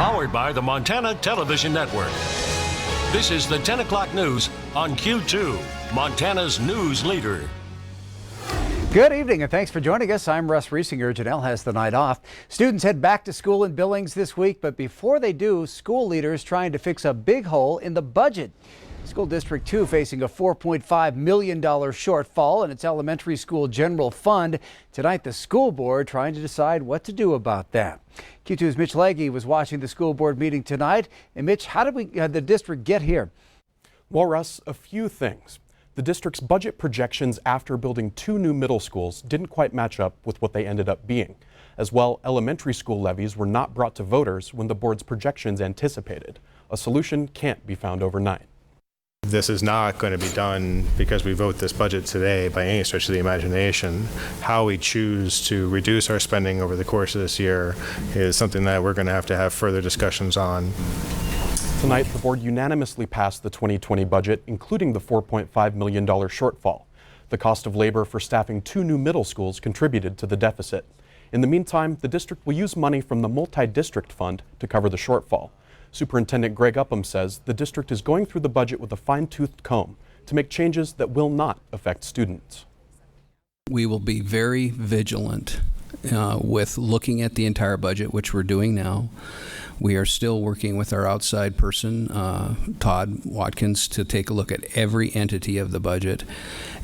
Powered by the Montana Television Network. This is the 10 o'clock news on Q2, Montana's news leader. Good evening and thanks for joining us. I'm Russ Riesinger. Janelle has the night off. Students head back to school in Billings this week, but before they do, school leaders trying to fix a big hole in the budget. School District 2 facing a $4.5 million shortfall in its elementary school general fund. Tonight, the school board trying to decide what to do about that. Q2's Mitch Legge was watching the school board meeting tonight. And Mitch, how did the district get here? Well, Russ, a few things. The district's budget projections after building 2 new middle schools didn't quite match up with what they ended up being. As well, elementary school levies were not brought to voters when the board's projections anticipated. A solution can't be found overnight. This is not going to be done because we vote this budget today by any stretch of the imagination. How we choose to reduce our spending over the course of this year is something that we're going to have further discussions on. Tonight, the board unanimously passed the 2020 budget, including the $4.5 million shortfall. The cost of labor for staffing 2 new middle schools contributed to the deficit. In the meantime, the district will use money from the multi-district fund to cover the shortfall. Superintendent Greg Upham says the district is going through the budget with a fine-toothed comb to make changes that will not affect students. We will be very vigilant with looking at the entire budget, which we're doing now. We are still working with our outside person, Todd Watkins, to take a look at every entity of the budget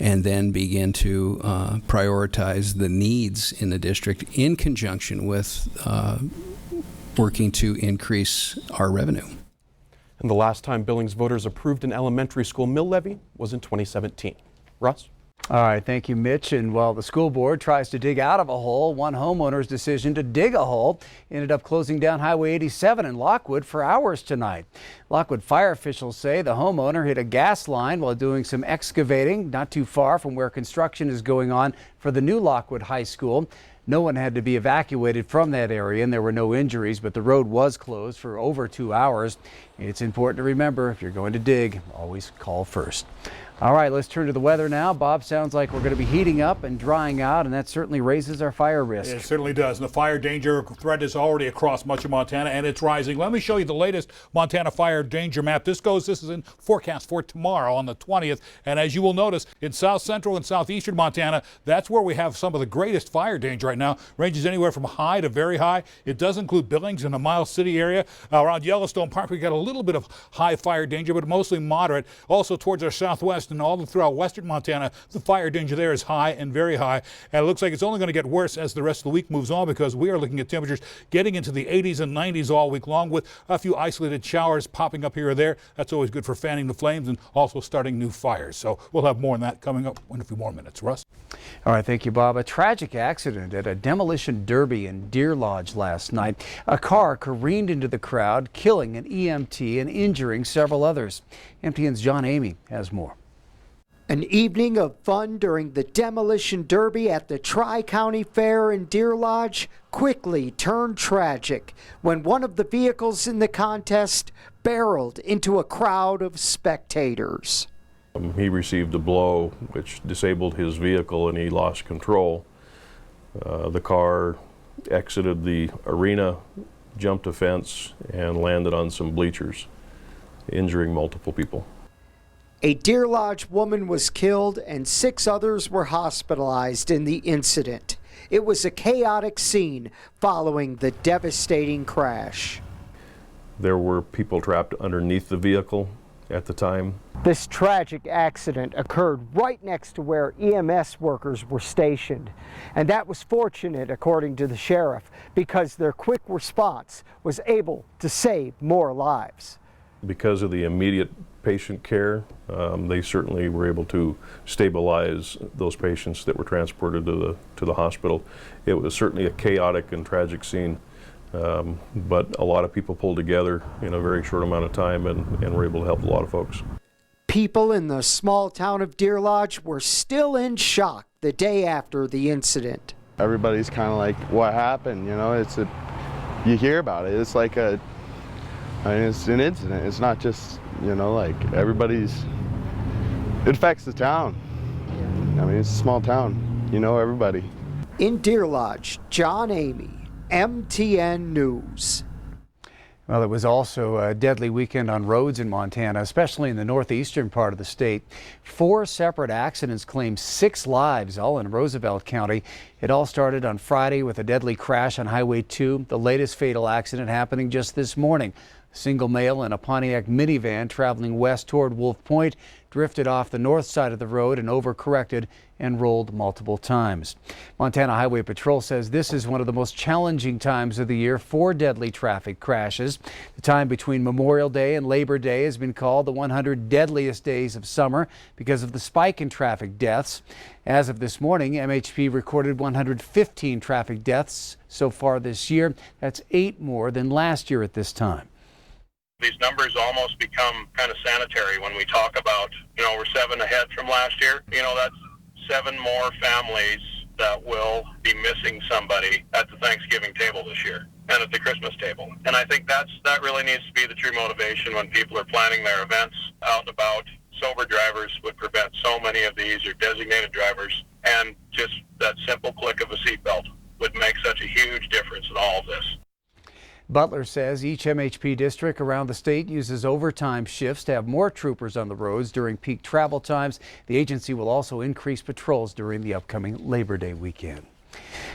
and then begin to prioritize the needs in the district in conjunction with working to increase our revenue. And the last time Billings voters approved an elementary school mill levy was in 2017. Russ? All right, thank you, Mitch. And while the school board tries to dig out of a hole, one homeowner's decision to dig a hole ended up closing down Highway 87 in Lockwood for hours tonight. Lockwood fire officials say the homeowner hit a gas line while doing some excavating not too far from where construction is going on for the new Lockwood High School. No one had to be evacuated from that area and there were no injuries, but the road was closed for over 2 hours. It's important to remember, if you're going to dig, always call first. All right, let's turn to the weather now. Bob, sounds like we're going to be heating up and drying out, and that certainly raises our fire risk. It certainly does. And the fire danger threat is already across much of Montana, and it's rising. Let me show you the latest Montana fire danger map. This is in forecast for tomorrow on the 20th. And as you will notice, in south central and southeastern Montana, that's where we have some of the greatest fire danger right now. Ranges anywhere from high to very high. It does include Billings and the Miles City area. Around Yellowstone Park, we got a little bit of high fire danger, but mostly moderate. Also towards our southwest and all throughout western Montana, the fire danger there is high and very high. And it looks like it's only going to get worse as the rest of the week moves on because we are looking at temperatures getting into the 80s and 90s all week long with a few isolated showers popping up here or there. That's always good for fanning the flames and also starting new fires. So we'll have more on that coming up in a few more minutes. Russ? All right, thank you, Bob. A tragic accident at a demolition derby in Deer Lodge last night. A car careened into the crowd, killing an EMT and injuring several others. MTN's John Amy has more. An evening of fun during the demolition derby at the Tri-County Fair in Deer Lodge quickly turned tragic when one of the vehicles in the contest barreled into a crowd of spectators. He received a blow which disabled his vehicle and he lost control. The car exited the arena, jumped a fence, and landed on some bleachers, injuring multiple people. A Deer Lodge woman was killed and 6 others were hospitalized in the incident. It was a chaotic scene following the devastating crash. There were people trapped underneath the vehicle at the time. This tragic accident occurred right next to where EMS workers were stationed. And that was fortunate, according to the sheriff, because their quick response was able to save more lives. Because of the immediate patient care, they certainly were able to stabilize those patients that were transported to the hospital. It was certainly a chaotic and tragic scene, but a lot of people pulled together in a very short amount of time and were able to help a lot of folks. People in the small town of Deer Lodge were still in shock the day after the incident. Everybody's kind of like, what happened? You know, you hear about it. It's like it's an incident. It's not just, you know, like it affects the town. I mean, it's a small town. You know everybody. In Deer Lodge, John Amy, MTN News. Well, it was also a deadly weekend on roads in Montana, especially in the northeastern part of the state. 4 separate accidents claimed 6 lives, all in Roosevelt County. It all started on Friday with a deadly crash on Highway 2, the latest fatal accident happening just this morning. A single male in a Pontiac minivan traveling west toward Wolf Point drifted off the north side of the road and overcorrected and rolled multiple times. Montana Highway Patrol says this is one of the most challenging times of the year for deadly traffic crashes. The time between Memorial Day and Labor Day has been called the 100 deadliest days of summer because of the spike in traffic deaths. As of this morning, MHP recorded 115 traffic deaths so far this year. That's 8 more than last year at this time. These numbers almost become kind of sanitary when we talk about, we're 7 ahead from last year. That's 7 more families that will be missing somebody at the Thanksgiving table this year and at the Christmas table. And I think that really needs to be the true motivation when people are planning their events out and about. Sober drivers would prevent so many of these, or designated drivers, and just that simple click of a seatbelt would make such a huge difference in all of this. Butler says each MHP district around the state uses overtime shifts to have more troopers on the roads during peak travel times. The agency will also increase patrols during the upcoming Labor Day weekend.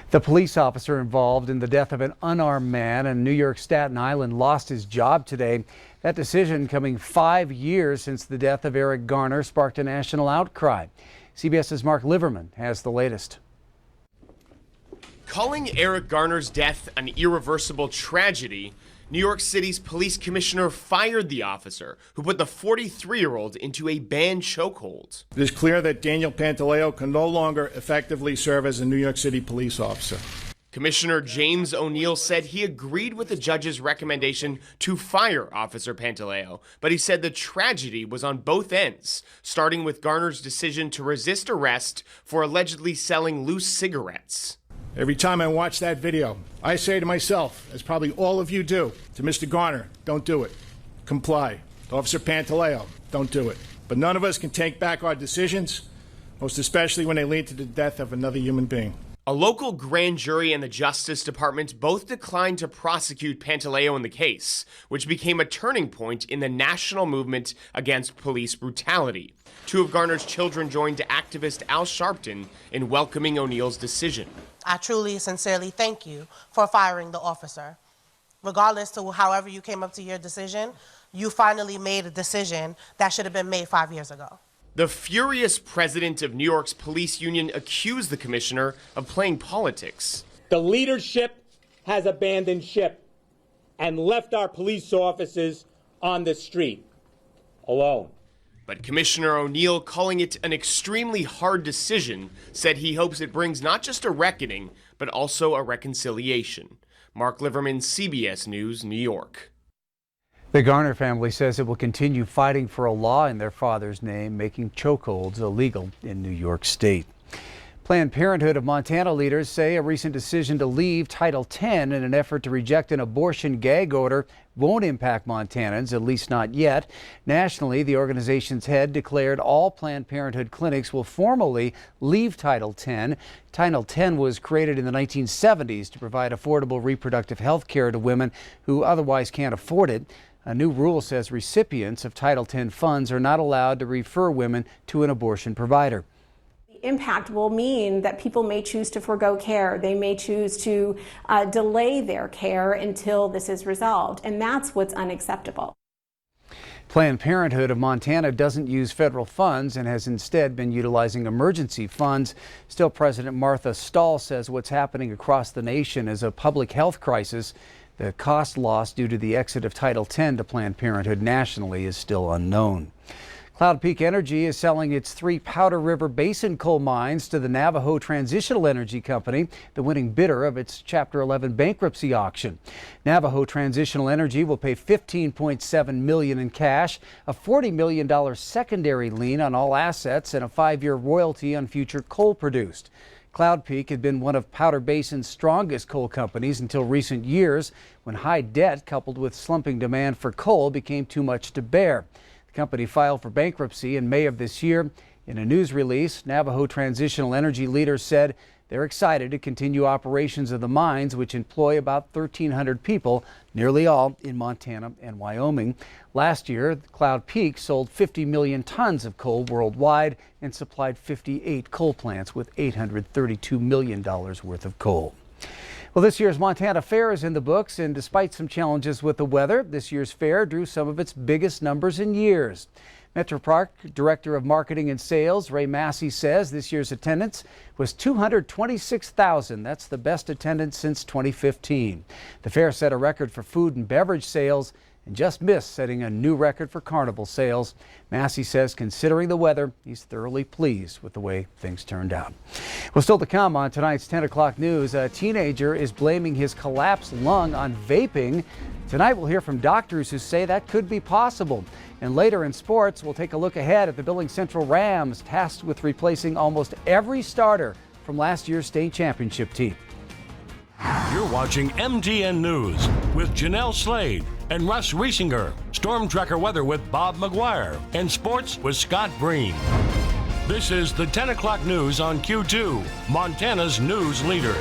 The police officer involved in the death of an unarmed man in New York Staten Island lost his job today. That decision coming 5 years since the death of Eric Garner sparked a national outcry. CBS's Mark Liverman has the latest. Calling Eric Garner's death an irreversible tragedy, New York City's police commissioner fired the officer who put the 43-year-old into a banned chokehold. It is clear that Daniel Pantaleo can no longer effectively serve as a New York City police officer. Commissioner James O'Neill said he agreed with the judge's recommendation to fire Officer Pantaleo, but he said the tragedy was on both ends, starting with Garner's decision to resist arrest for allegedly selling loose cigarettes. Every time I watch that video, I say to myself, as probably all of you do, to Mr. Garner, don't do it. Comply. To Officer Pantaleo, don't do it. But none of us can take back our decisions, most especially when they lead to the death of another human being. A local grand jury and the Justice Department both declined to prosecute Pantaleo in the case, which became a turning point in the national movement against police brutality. 2 of Garner's children joined activist Al Sharpton in welcoming O'Neill's decision. I truly, sincerely thank you for firing the officer. Regardless to however you came up to your decision, you finally made a decision that should have been made 5 years ago. The furious president of New York's police union accused the commissioner of playing politics. The leadership has abandoned ship and left our police officers on the street alone. But Commissioner O'Neill, calling it an extremely hard decision, said he hopes it brings not just a reckoning, but also a reconciliation. Mark Liverman, CBS News, New York. The Garner family says it will continue fighting for a law in their father's name, making chokeholds illegal in New York State. Planned Parenthood of Montana leaders say a recent decision to leave Title X in an effort to reject an abortion gag order won't impact Montanans, at least not yet. Nationally, the organization's head declared all Planned Parenthood clinics will formally leave Title X. Title X was created in the 1970s to provide affordable reproductive health care to women who otherwise can't afford it. A new rule says recipients of Title X funds are not allowed to refer women to an abortion provider. The impact will mean that people may choose to forego care. They may choose to delay their care until this is resolved, and that's what's unacceptable. Planned Parenthood of Montana doesn't use federal funds and has instead been utilizing emergency funds. Still, President Martha Stahl says what's happening across the nation is a public health crisis. The cost lost due to the exit of Title X to Planned Parenthood nationally is still unknown. Cloud Peak Energy is selling its 3 Powder River Basin coal mines to the Navajo Transitional Energy Company, the winning bidder of its Chapter 11 bankruptcy auction. Navajo Transitional Energy will pay $15.7 million in cash, a $40 million secondary lien on all assets, and a 5-year royalty on future coal produced. Cloud Peak had been one of Powder Basin's strongest coal companies until recent years, when high debt coupled with slumping demand for coal became too much to bear. The company filed for bankruptcy in May of this year. In a news release, Navajo Transitional Energy leaders said They're excited to continue operations of the mines, which employ about 1,300 people, nearly all in Montana and Wyoming. Last year, Cloud Peak sold 50 million tons of coal worldwide and supplied 58 coal plants with $832 million worth of coal. Well, this year's Montana Fair is in the books, and despite some challenges with the weather, this year's fair drew some of its biggest numbers in years. Metro Park Director of Marketing and Sales, Ray Massey, says this year's attendance was 226,000. That's the best attendance since 2015. The fair set a record for food and beverage sales and just missed setting a new record for carnival sales. Massey says, considering the weather, he's thoroughly pleased with the way things turned out. Well, still to come on tonight's 10 o'clock news, a teenager is blaming his collapsed lung on vaping. Tonight we'll hear from doctors who say that could be possible. And later in sports, we'll take a look ahead at the Billings Central Rams, tasked with replacing almost every starter from last year's state championship team. You're watching MTN News with Janelle Slade and Russ Riesinger. Storm Tracker weather with Bob McGuire. And sports with Scott Breen. This is the 10 o'clock news on Q2, Montana's news leader.